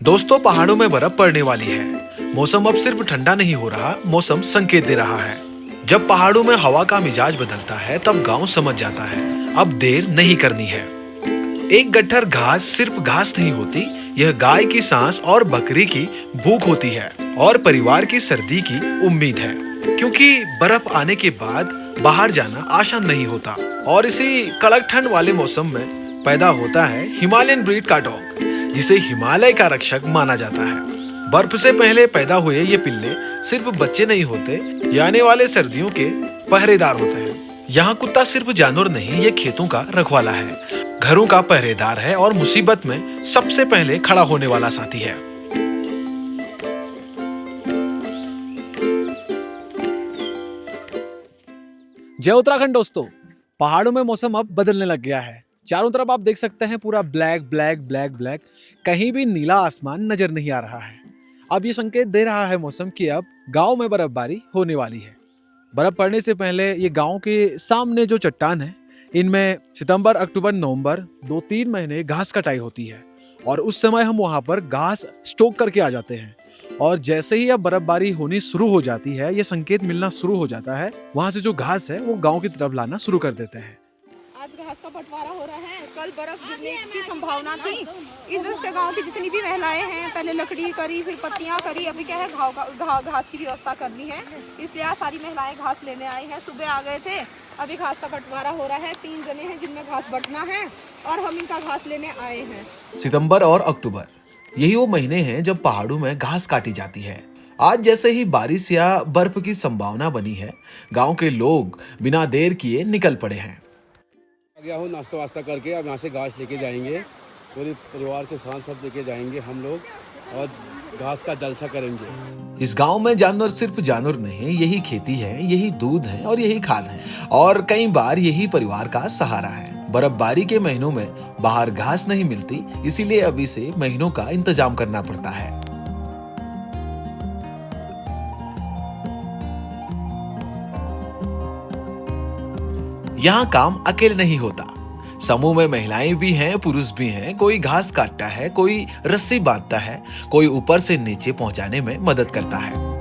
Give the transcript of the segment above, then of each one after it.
दोस्तों, पहाड़ों में बर्फ पड़ने वाली है। मौसम अब सिर्फ ठंडा नहीं हो रहा, मौसम संकेत दे रहा है। जब पहाड़ों में हवा का मिजाज बदलता है तब गांव समझ जाता है अब देर नहीं करनी है। एक गट्ठर घास सिर्फ घास नहीं होती, यह गाय की सांस और बकरी की भूख होती है और परिवार की सर्दी की उम्मीद है। क्योंकि बर्फ आने के बाद बाहर जाना आसान नहीं होता और इसी कड़क ठंड वाले मौसम में पैदा होता है हिमालयन ब्रीड का डॉग, जिसे हिमालय का रक्षक माना जाता है। बर्फ से पहले पैदा हुए ये पिल्ले सिर्फ बच्चे नहीं होते, ये आने वाले सर्दियों के पहरेदार होते हैं। यहाँ कुत्ता सिर्फ जानवर नहीं, ये खेतों का रखवाला है, घरों का पहरेदार है और मुसीबत में सबसे पहले खड़ा होने वाला साथी है। जय उत्तराखंड दोस्तों। पहाड़ों में मौसम अब बदलने लग गया है। चारों तरफ आप देख सकते हैं पूरा ब्लैक ब्लैक ब्लैक ब्लैक, कहीं भी नीला आसमान नजर नहीं आ रहा है। अब ये संकेत दे रहा है मौसम कि अब गांव में बर्फबारी होने वाली है। बर्फ पड़ने से पहले ये गांव के सामने जो चट्टान है, इनमें सितंबर अक्टूबर नवंबर 2-3 महीने घास कटाई होती है और उस समय हम वहां पर घास स्टोक करके आ जाते हैं। और जैसे ही अब बर्फबारी होनी शुरू हो जाती है, ये संकेत मिलना शुरू हो जाता है, वहां से जो घास है वो गांव की तरफ लाना शुरू कर देते हैं। आज घास का बंटवारा हो रहा है, कल बर्फ गिरने की संभावना थी। इस वजह से गांव की जितनी भी महिलाएं हैं, पहले लकड़ी करी, फिर पत्तियां करी, अभी क्या है घास की व्यवस्था करनी है, इसलिए आज सारी महिलाएं घास लेने आई हैं। सुबह आ गए थे, अभी घास का बंटवारा हो रहा है। 3 जने हैं जिनमें घास बंटना है और हम इनका घास लेने आए हैं। सितंबर और अक्टूबर यही वो महीने हैं जब पहाड़ों में घास काटी जाती है। आज जैसे ही बारिश या बर्फ की संभावना बनी है, गांव के लोग बिना देर किए निकल पड़े हैं। आ गया हूँ नाश्ता वास्ता करके, अब यहाँ से घास लेके जाएंगे, पूरे परिवार के साथ सब लेके जाएंगे हम लोग और घास का जलसा करेंगे। इस गांव में जानवर सिर्फ जानवर नहीं, यही खेती है, यही दूध है और यही खाद है और कई बार यही परिवार का सहारा है। बर्फबारी के महीनों में बाहर घास नहीं मिलती, इसीलिए अभी से महीनों का इंतजाम करना पड़ता है। यहाँ काम अकेले नहीं होता, समूह में महिलाएं भी हैं, पुरुष भी हैं। कोई घास काटता है, कोई रस्सी बांधता है, कोई ऊपर से नीचे पहुंचाने में मदद करता है।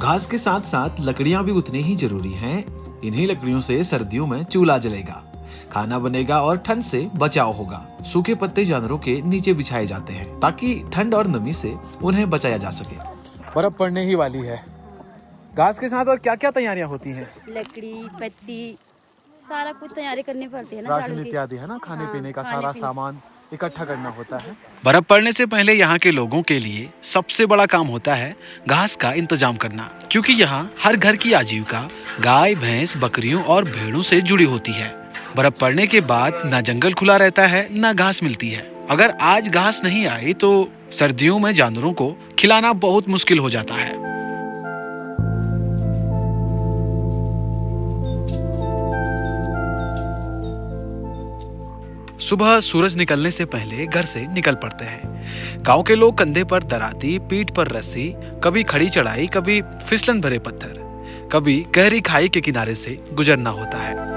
घास के साथ साथ लकड़ियां भी उतनी ही जरूरी हैं। इन्हीं लकड़ियों से सर्दियों में चूल्हा जलेगा, खाना बनेगा और ठंड से बचाव होगा। सूखे पत्ते जानवरों के नीचे बिछाए जाते हैं ताकि ठंड और नमी से उन्हें बचाया जा सके। बर्फ पड़ने ही वाली है। घास के साथ और क्या क्या तैयारियां होती हैं? लकड़ी, पत्ती, सारा कुछ तैयारी करनी पड़ती है ना, राशन झाड़ू की। इत्यादि है ना, खाने हाँ, पीने का खाने सारा पीने। सामान इकट्ठा करना होता है। बर्फ पड़ने से पहले यहाँ के लोगों के लिए सबसे बड़ा काम होता है घास का इंतजाम करना, क्योंकि यहाँ हर घर की आजीविका गाय, भैंस, बकरियों और भेड़ों से जुड़ी होती है। बर्फ पड़ने के बाद ना जंगल खुला रहता है, ना घास मिलती है। अगर आज घास नहीं आई तो सर्दियों में जानवरों को खिलाना बहुत मुश्किल हो जाता है। सुबह सूरज निकलने से पहले घर से निकल पड़ते हैं। गांव के लोग कंधे पर दराती, पीठ पर रस्सी, कभी खड़ी चढ़ाई, कभी फिसलन भरे पत्थर, कभी गहरी खाई के किनारे से गुजरना होता है।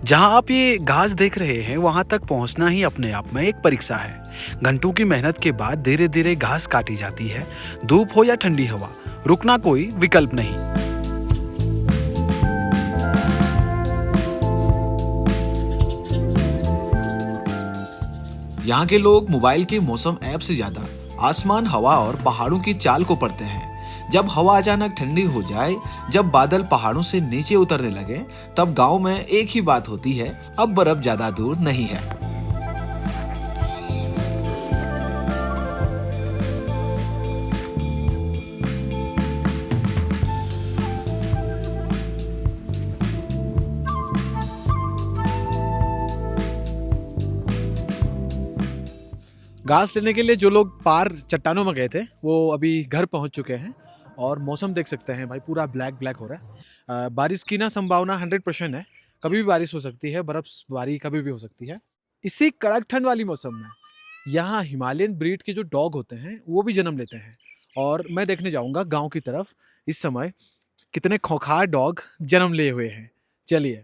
जहां आप ये घास देख रहे हैं, वहां तक पहुंचना ही अपने आप में एक परीक्षा है। घंटों की मेहनत के बाद धीरे धीरे घास काटी जाती है। धूप हो या ठंडी हवा, रुकना कोई विकल्प नहीं। यहाँ के लोग मोबाइल के मौसम ऐप से ज्यादा आसमान, हवा और पहाड़ों की चाल को पढ़ते हैं। जब हवा अचानक ठंडी हो जाए, जब बादल पहाड़ों से नीचे उतरने लगे, तब गांव में एक ही बात होती है, अब बर्फ ज्यादा दूर नहीं है। घास लेने के लिए जो लोग पार चट्टानों में गए थे, वो अभी घर पहुंच चुके हैं और मौसम देख सकते हैं भाई, पूरा ब्लैक ब्लैक हो रहा है। बारिश की ना संभावना 100% है, कभी भी बारिश हो सकती है, बर्फबारी कभी भी हो सकती है। इसी कड़क ठंड वाली मौसम में यहाँ हिमालयन ब्रीड के जो डॉग होते हैं वो भी जन्म लेते हैं। और मैं देखने जाऊंगा गांव की तरफ इस समय कितने खोखार डॉग जन्म लिए हुए हैं। चलिए।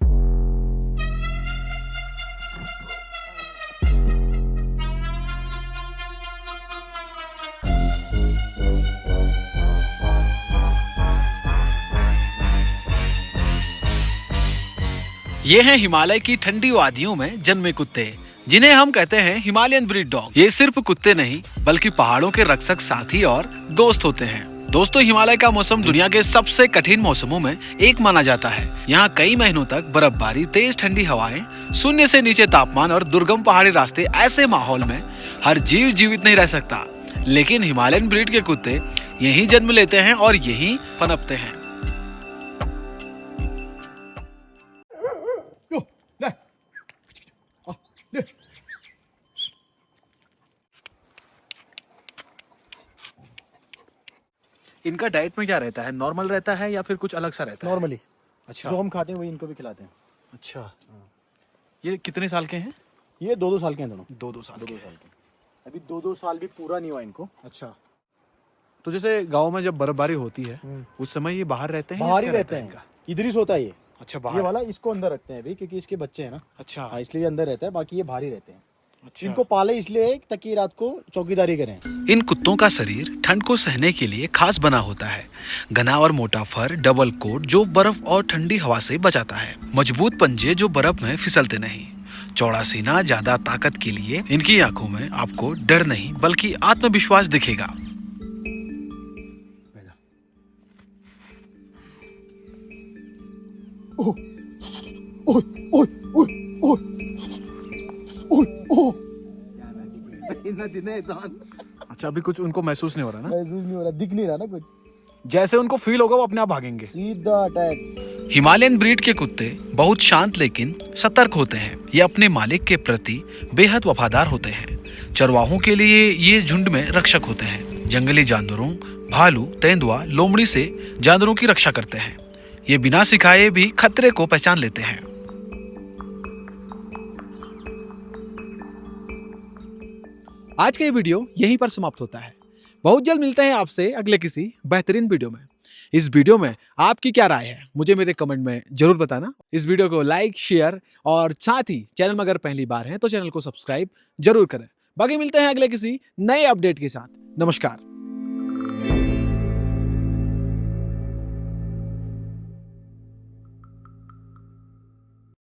ये हैं हिमालय की ठंडी वादियों में जन्मे कुत्ते, जिन्हें हम कहते हैं हिमालयन ब्रीड डॉग। ये सिर्फ कुत्ते नहीं बल्कि पहाड़ों के रक्षक, साथी और दोस्त होते हैं। दोस्तों, हिमालय का मौसम दुनिया के सबसे कठिन मौसमों में एक माना जाता है। यहाँ कई महीनों तक बर्फबारी, तेज ठंडी हवाएं, शून्य से नीचे तापमान और दुर्गम पहाड़ी रास्ते। ऐसे माहौल में हर जीव जीवित नहीं रह सकता, लेकिन हिमालयन ब्रीड के कुत्ते यहीं जन्म लेते हैं और यहीं पनपते हैं। इनका डाइट में क्या रहता है? नॉर्मल रहता है या फिर कुछ अलग सा रहता है? नॉर्मली अच्छा, जो हम खाते हैं वही इनको भी खिलाते हैं। अच्छा। ये कितने साल के हैं? ये 2-2 साल के हैं दोनों। 2-2 साल 2-2 साल के। अभी 2-2 साल भी पूरा नहीं हुआ इनको। अच्छा। तो जैसे गांव में जब बर्फबारी होती है उस समय ये बाहर रहते हैं? बाहर ही क्या रहते रहता है हैं, इनका? इधर ही सोता है ये। अच्छा, ये बाहर। वाला इसको अंदर रखते हैं अभी, क्योंकि इसके बच्चे हैं ना। अच्छा, हाँ, इसलिए अंदर रहता है, बाकी ये बाहर ही रहते हैं। अच्छा। इनको पाले इसलिए ताकि रात को चौकीदारी करें। इन कुत्तों का शरीर ठंड को सहने के लिए खास बना होता है। घना और मोटा फर, डबल कोट जो बर्फ और ठंडी हवा से बचाता है, मजबूत पंजे जो बर्फ में फिसलते नहीं, चौड़ा सीना ज्यादा ताकत के लिए। इनकी आंखों में आपको डर नहीं बल्कि आत्मविश्वास दिखेगा। अच्छा, अभी कुछ उनको महसूस नहीं हो रहा ना? महसूस नहीं हो रहा, दिख नहीं रहा ना कुछ। जैसे उनको फील होगा वो अपने आप भागेंगे। सीधा अटैक। हिमालयन ब्रीड के कुत्ते बहुत शांत लेकिन सतर्क होते हैं। ये अपने मालिक के प्रति बेहद वफादार होते हैं। चरवाहों के लिए ये झुंड में रक्षक होते हैं। जंगली जानवरों, भालू, तेंदुआ, लोमड़ी से जानवरों की रक्षा करते हैं। ये बिना सिखाए भी खतरे को पहचान लेते हैं। आज का ये वीडियो यहीं पर समाप्त होता है। बहुत जल्द मिलते हैं आपसे अगले किसी बेहतरीन वीडियो में। इस वीडियो में आपकी क्या राय है मुझे मेरे कमेंट में जरूर बताना। इस वीडियो को लाइक, शेयर और साथ ही चैनल में अगर पहली बार है तो चैनल को सब्सक्राइब जरूर करें। बाकी मिलते हैं अगले किसी नए अपडेट के साथ। नमस्कार।